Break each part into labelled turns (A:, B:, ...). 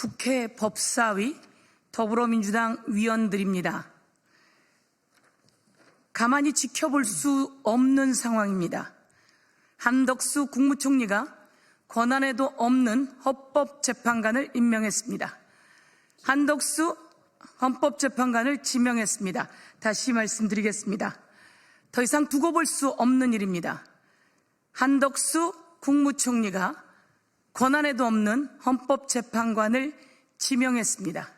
A: 국회 법사위 더불어민주당 위원들입니다. 가만히 지켜볼 수 없는 상황입니다. 한덕수 국무총리가 권한에도 없는 헌법재판관을 임명했습니다. 한덕수 헌법재판관을 지명했습니다. 다시 말씀드리겠습니다. 더 이상 두고 볼 수 없는 일입니다. 한덕수 국무총리가 권한에도 없는 헌법재판관을 지명했습니다.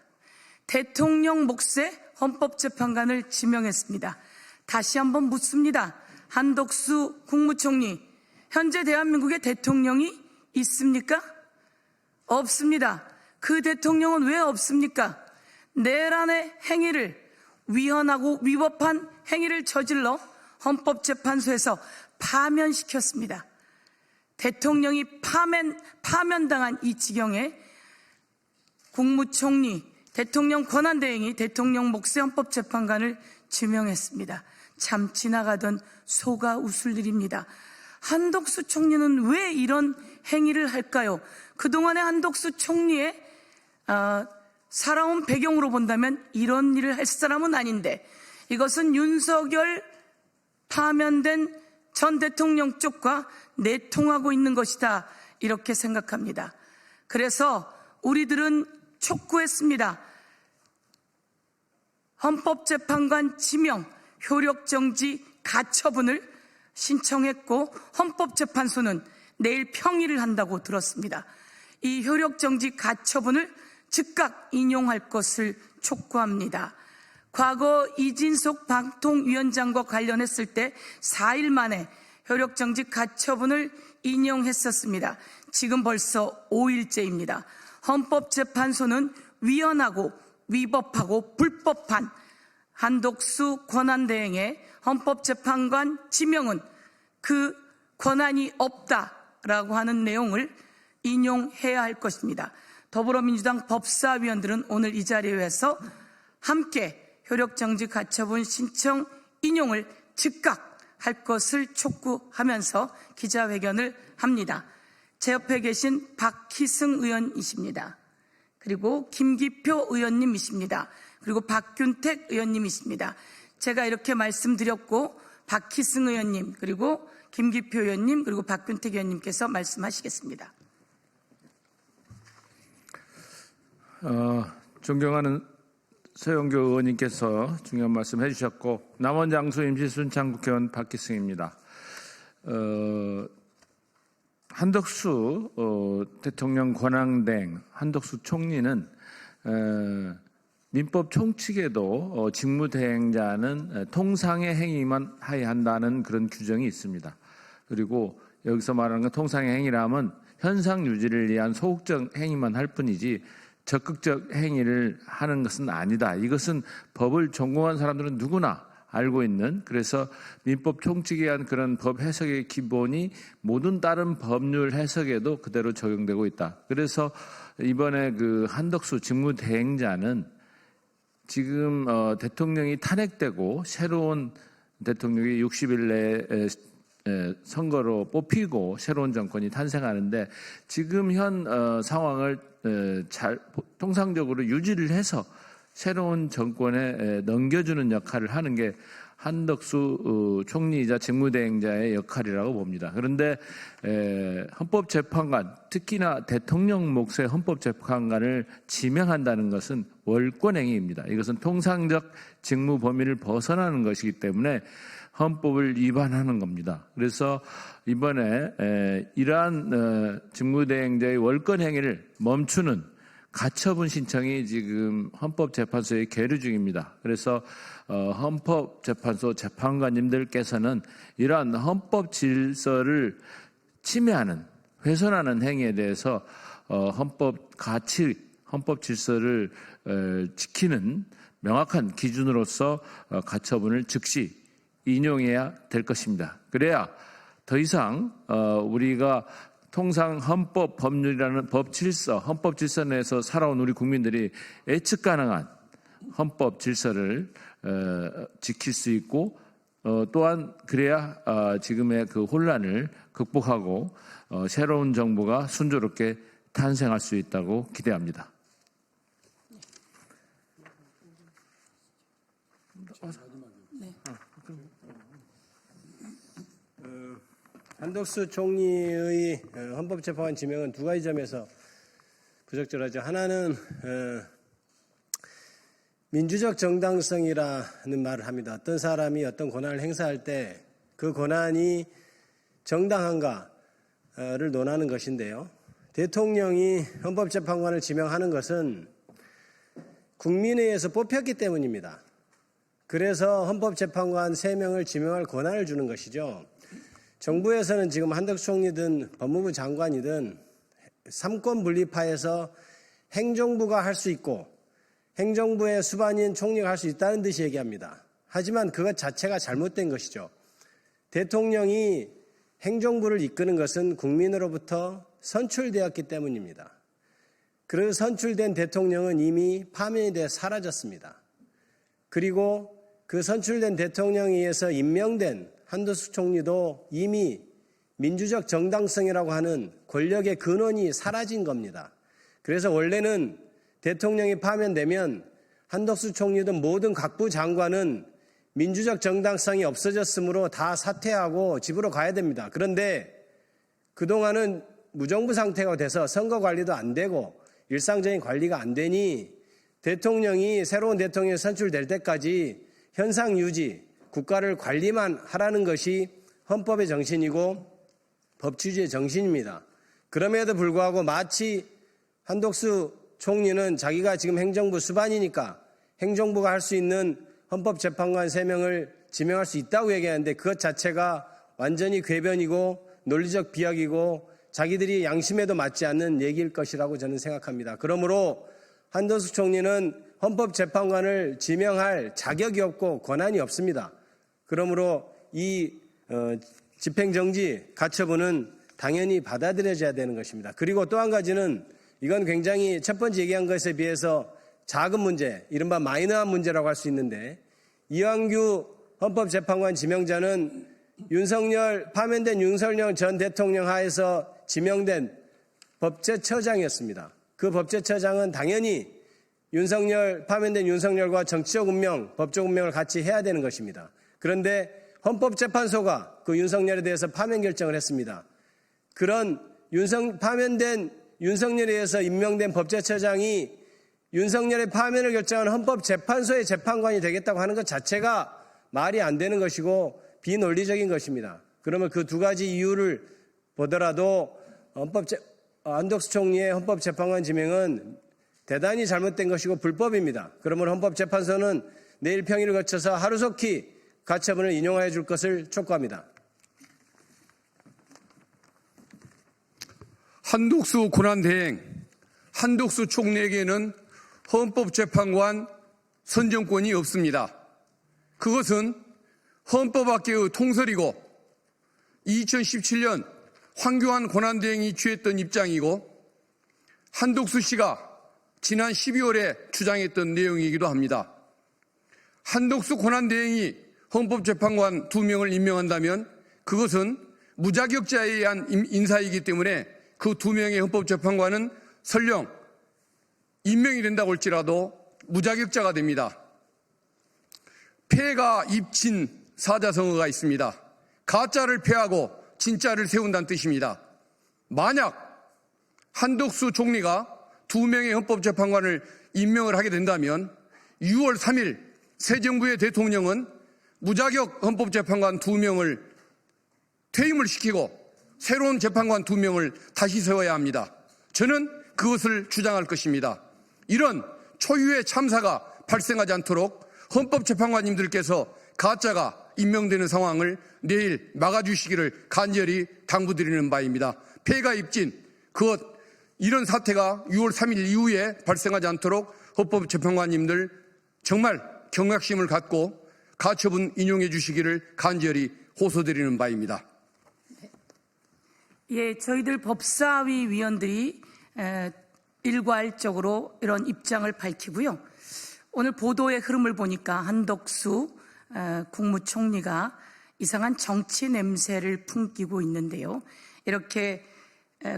A: 대통령 몫의 헌법재판관을 지명했습니다. 다시 한번 묻습니다. 한덕수 국무총리, 현재 대한민국의 대통령이 있습니까? 없습니다. 그 대통령은 왜 없습니까? 내란의 행위를, 위헌하고 위법한 행위를 저질러 헌법재판소에서 파면시켰습니다. 대통령이 파면당한 이 지경에 국무총리, 대통령 권한대행이 대통령 몫의 헌법재판관을 지명했습니다. 참 지나가던 소가 웃을 일입니다. 한덕수 총리는 왜 이런 행위를 할까요? 그동안의 한덕수 총리의 살아온 배경으로 본다면 이런 일을 할 사람은 아닌데, 이것은 윤석열 파면된 전 대통령 쪽과 내통하고 있는 것이다, 이렇게 생각합니다. 그래서 우리들은 촉구했습니다. 헌법재판관 지명, 효력정지 가처분을 신청했고, 헌법재판소는 내일 평의를 한다고 들었습니다. 이 효력정지 가처분을 즉각 인용할 것을 촉구합니다. 과거 이진석 방통위원장과 관련했을 때 4일 만에 효력정지 가처분을 인용했었습니다. 지금 벌써 5일째입니다. 헌법재판소는 위헌하고 위법하고 불법한 한덕수 권한대행의 헌법재판관 지명은 그 권한이 없다라고 하는 내용을 인용해야 할 것입니다. 더불어민주당 법사위원들은 오늘 이 자리에서 함께 효력정지 가처분 신청 인용을 즉각 할 것을 촉구하면서 기자회견을 합니다. 제 옆에 계신 박희승 의원이십니다. 그리고 김기표 의원님이십니다. 그리고 박균택 의원님이십니다. 제가 이렇게 말씀드렸고, 박희승 의원님, 그리고 김기표 의원님, 그리고 박균택 의원님께서 말씀하시겠습니다.
B: 존경하는 서영교 의원님께서 중요한 말씀 해주셨고, 남원장수 임시순창 국회의원 박희승입니다. 한덕수 대통령 권한대행, 한덕수 총리는 민법 총칙에도 직무대행자는 통상의 행위만 하여야 한다는 그런 규정이 있습니다. 그리고 여기서 말하는 건 통상의 행위라면 현상 유지를 위한 소극적 행위만 할 뿐이지 적극적 행위를 하는 것은 아니다. 이것은 법을 전공한 사람들은 누구나 알고 있는, 그래서 민법 총칙에 의한 그런 법 해석의 기본이 모든 다른 법률 해석에도 그대로 적용되고 있다. 그래서 이번에 그 한덕수 직무대행자는 지금 대통령이 탄핵되고 새로운 대통령이 60일 내에 선거로 뽑히고 새로운 정권이 탄생하는데, 지금 현 상황을 잘 통상적으로 유지를 해서 새로운 정권에 넘겨주는 역할을 하는 게 한덕수 총리이자 직무대행자의 역할이라고 봅니다. 그런데 헌법재판관, 특히나 대통령 몫의 헌법재판관을 지명한다는 것은 월권행위입니다. 이것은 통상적 직무 범위를 벗어나는 것이기 때문에 헌법을 위반하는 겁니다. 그래서 이번에 이러한 직무대행자의 월권행위를 멈추는 가처분 신청이 지금 헌법재판소에 계류 중입니다. 그래서 헌법재판소 재판관님들께서는 이러한 헌법 질서를 침해하는, 훼손하는 행위에 대해서 헌법 가치, 헌법 질서를 지키는 명확한 기준으로서 가처분을 즉시 인용해야 될 것입니다. 그래야 더 이상 우리가 통상 헌법 법률이라는 법 질서, 헌법 질서 내에서 살아온 우리 국민들이 예측 가능한 헌법 질서를 지킬 수 있고, 또한 그래야 지금의 그 혼란을 극복하고 새로운 정부가 순조롭게 탄생할 수 있다고 기대합니다.
C: 한덕수 총리의 헌법재판관 지명은 두 가지 점에서 부적절하죠. 하나는 민주적 정당성이라는 말을 합니다. 어떤 사람이 어떤 권한을 행사할 때 그 권한이 정당한가를 논하는 것인데요. 대통령이 헌법재판관을 지명하는 것은 국민의회에서 뽑혔기 때문입니다. 그래서 헌법재판관 3명을 지명할 권한을 주는 것이죠. 정부에서는 지금 한덕수 총리든 법무부 장관이든 삼권 분립하에서 행정부가 할 수 있고 행정부의 수반인 총리가 할 수 있다는 듯이 얘기합니다. 하지만 그것 자체가 잘못된 것이죠. 대통령이 행정부를 이끄는 것은 국민으로부터 선출되었기 때문입니다. 그 선출된 대통령은 이미 파면이 돼 사라졌습니다. 그리고 그 선출된 대통령에 의해서 임명된 한덕수 총리도 이미 민주적 정당성이라고 하는 권력의 근원이 사라진 겁니다. 그래서 원래는 대통령이 파면되면 한덕수 총리든 모든 각부 장관은 민주적 정당성이 없어졌으므로 다 사퇴하고 집으로 가야 됩니다. 그런데 그동안은 무정부 상태가 돼서 선거 관리도 안 되고 일상적인 관리가 안 되니 새로운 대통령이 선출될 때까지 현상 유지, 국가를 관리만 하라는 것이 헌법의 정신이고 법치주의의 정신입니다. 그럼에도 불구하고 마치 한덕수 총리는 자기가 지금 행정부 수반이니까 행정부가 할 수 있는 헌법재판관 3명을 지명할 수 있다고 얘기하는데 그것 자체가 완전히 궤변이고 논리적 비약이고 자기들이 양심에도 맞지 않는 얘기일 것이라고 저는 생각합니다. 그러므로 한덕수 총리는 헌법재판관을 지명할 자격이 없고 권한이 없습니다. 그러므로 이 집행정지 가처분은 당연히 받아들여져야 되는 것입니다. 그리고 또 한 가지는 이건 굉장히 첫 번째 얘기한 것에 비해서 작은 문제, 이른바 마이너한 문제라고 할 수 있는데 이완규 헌법재판관 지명자는 파면된 윤석열 전 대통령 하에서 지명된 법제처장이었습니다. 그 법제처장은 당연히 파면된 윤석열과 정치적 운명, 법적 운명을 같이 해야 되는 것입니다. 그런데 헌법재판소가 그 윤석열에 대해서 파면 결정을 했습니다. 그런 파면된 윤석열에 의해서 임명된 법제처장이 윤석열의 파면을 결정하는 헌법재판소의 재판관이 되겠다고 하는 것 자체가 말이 안 되는 것이고 비논리적인 것입니다. 그러면 그 두 가지 이유를 보더라도 한덕수 총리의 헌법재판관 지명은 대단히 잘못된 것이고 불법입니다. 그러면 헌법재판소는 내일 평일을 거쳐서 하루속히 가처분을 인용하여 줄 것을 촉구합니다.
D: 한덕수 권한대행, 한덕수 총리에게는 헌법재판관 선정권이 없습니다. 그것은 헌법 밖의 통설이고 2017년 황교안 권한대행이 취했던 입장이고 한덕수 씨가 지난 12월에 주장했던 내용이기도 합니다. 한덕수 권한대행이 헌법재판관 2명을 임명한다면 그것은 무자격자에 의한 인사이기 때문에 그 2명의 헌법재판관은 설령 임명이 된다고 할지라도 무자격자가 됩니다. 폐가 입친 사자성어가 있습니다. 가짜를 폐하고 진짜를 세운다는 뜻입니다. 만약 한덕수 총리가 2명의 헌법재판관을 임명을 하게 된다면 6월 3일 새 정부의 대통령은 무자격 헌법재판관 2명을 퇴임을 시키고 새로운 재판관 2명을 다시 세워야 합니다. 저는 그것을 주장할 것입니다. 이런 초유의 참사가 발생하지 않도록 헌법재판관님들께서 가짜가 임명되는 상황을 내일 막아주시기를 간절히 당부드리는 바입니다. 폐가 입진 이런 사태가 6월 3일 이후에 발생하지 않도록 헌법재판관님들 정말 경각심을 갖고 가처분 인용해 주시기를 간절히 호소드리는 바입니다.
A: 예, 저희들 법사위 위원들이 일괄적으로 이런 입장을 밝히고요. 오늘 보도의 흐름을 보니까 한덕수 국무총리가 이상한 정치 냄새를 풍기고 있는데요. 이렇게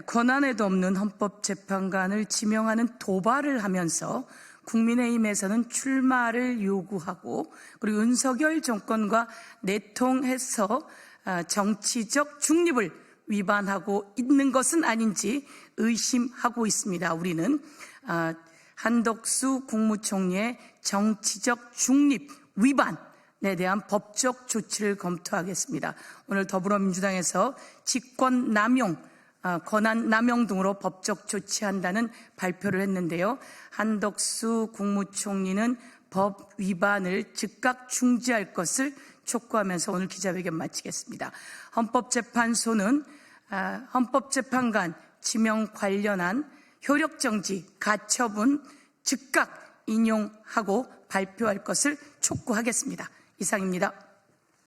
A: 권한에도 없는 헌법재판관을 지명하는 도발을 하면서 국민의힘에서는 출마를 요구하고 그리고 윤석열 정권과 내통해서 정치적 중립을 위반하고 있는 것은 아닌지 의심하고 있습니다. 우리는 한덕수 국무총리의 정치적 중립 위반에 대한 법적 조치를 검토하겠습니다. 오늘 더불어민주당에서 직권 남용, 권한 남용 등으로 법적 조치한다는 발표를 했는데요. 한덕수 국무총리는 법 위반을 즉각 중지할 것을 촉구하면서 오늘 기자회견 마치겠습니다. 헌법재판소는 헌법재판관 지명 관련한 효력정지, 가처분 즉각 인용하고 발표할 것을 촉구하겠습니다. 이상입니다.